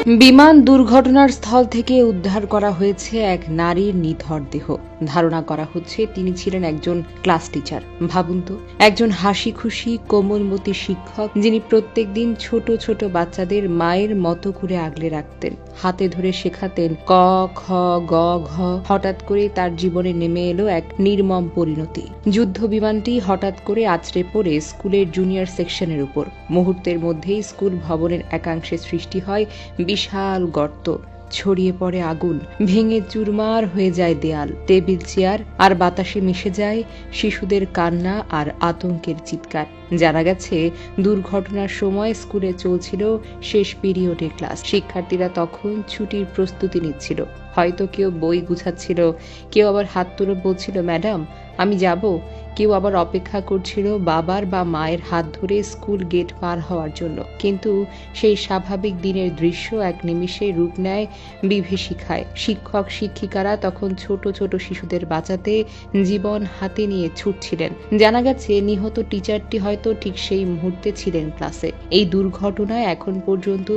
বিমান দুর্ঘটনার স্থল থেকে উদ্ধার করা হয়েছে এক নারীর নিথর দেহ। ধারণা করা হচ্ছে তিনি ছিলেন একজন ক্লাস টিচার। ভাবুন তো, একজন হাসি খুশি কোমলমতি শিক্ষক, যিনি প্রত্যেকদিন ছোট ছোট বাচ্চাদের মায়ের মতো করে আগলে রাখতেন, হাতে ধরে শেখাতেন ক খ গ ঘ। হঠাৎ করে তার জীবনে নেমে এলো এক নির্মম পরিণতি। যুদ্ধ বিমানটি হঠাৎ করে আছড়ে পড়ে স্কুলের জুনিয়র সেকশনের উপর। মুহূর্তের মধ্যেই স্কুল ভবনের একাংশে সৃষ্টি হয় বিশাল গর্ত, ছড়িয়ে পড়ে আগুন, ভেঙে চুরমার হয়ে যায় দেয়াল, টেবিল চেয়ার, আর বাতাসে মিশে যায় শিশুদের কান্না আর আতঙ্কের চিৎকার। জানা গেছে, দুর্ঘটনার সময় স্কুলে চলছিল শেষ পিরিয়ডের ক্লাস। শিক্ষার্থীরা তখন ছুটির প্রস্তুতি নিচ্ছিল। হয়তো কেউ বই গুছাচ্ছিল, কেউ আবার হাত তুলে বলছিল, ম্যাডাম আমি যাব। কেউ আবার অপেক্ষা করছিল বাবার বা মায়ের হাত ধরে স্কুল গেট পার হওয়ার জন্য। কিন্তু সেই স্বাভাবিক দিনের দৃশ্য এক নিমিষে রূপ নেয় বিভীষিকায়। শিক্ষক শিক্ষিকারা তখন ছোট ছোট শিশুদের বাঁচাতে জীবন হাতে নিয়ে ছুটছিলেন। জানা গেছে, নিহত টিচারটি হয়তো ঠিক সেই মুহূর্তে ছিলেন ক্লাসে। এই দুর্ঘটনায় এখন পর্যন্ত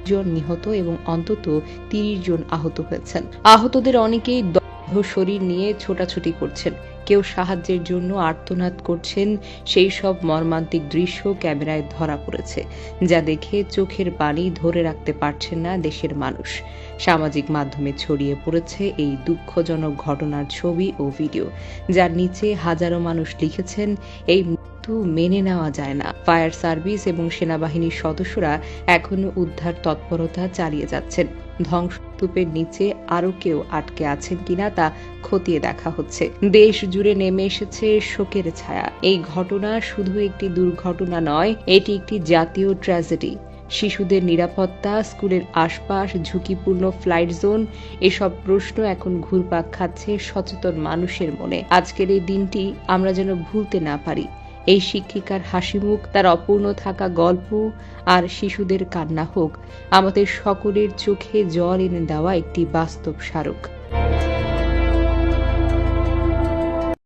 জন নিহত এবং অন্তত ৩০ জন আহত হয়েছেন। আহতদের অনেকেই দগ্ধ শরীর নিয়ে ছোটাছুটি করছেন, কেউ সাহায্যের জন্য আর্তনাদ করছেন। সেই সব মর্মান্তিক দৃশ্য ক্যামেরায় ধরা পড়েছে, যা দেখে চোখের পানি ধরে রাখতে পারছেন না দেশের মানুষ। সামাজিক মাধ্যমে ছড়িয়ে পড়েছে এই দুঃখজনক ঘটনার ছবি ও ভিডিও, যার নিচে হাজারো মানুষ লিখেছেন, এই মৃত্যু মেনে নেওয়া যায় না। ফায়ার সার্ভিস এবং সেনাবাহিনীর সদস্যরা এখনো উদ্ধার তৎপরতা চালিয়ে যাচ্ছেন। ধ্বংসস্তূপের নিচে আরো কেউ আটকে আছেন কিনা তা খতিয়ে দেখা হচ্ছে। দেশ জুড়ে নেমে এসেছে শোকের ছায়া। এই ঘটনা শুধু একটি দুর্ঘটনা নয়, এটি একটি জাতীয় ট্র্যাজেডি। শিশুদের নিরাপত্তা, স্কুলের আশপাশ, ঝুঁকিপূর্ণ ফ্লাইট জোন, এসব প্রশ্ন এখন ঘুরপাক খাচ্ছে সচেতন মানুষের মনে। আজকের এই দিনটি আমরা যেন ভুলতে না পারি। এই শিক্ষিকার হাসিমুখ, তার অপূর্ণ থাকা গল্প আর শিশুদের কান্না হোক আমাদের সকলের চোখে জল এনে দেওয়া একটি বাস্তব স্মারক।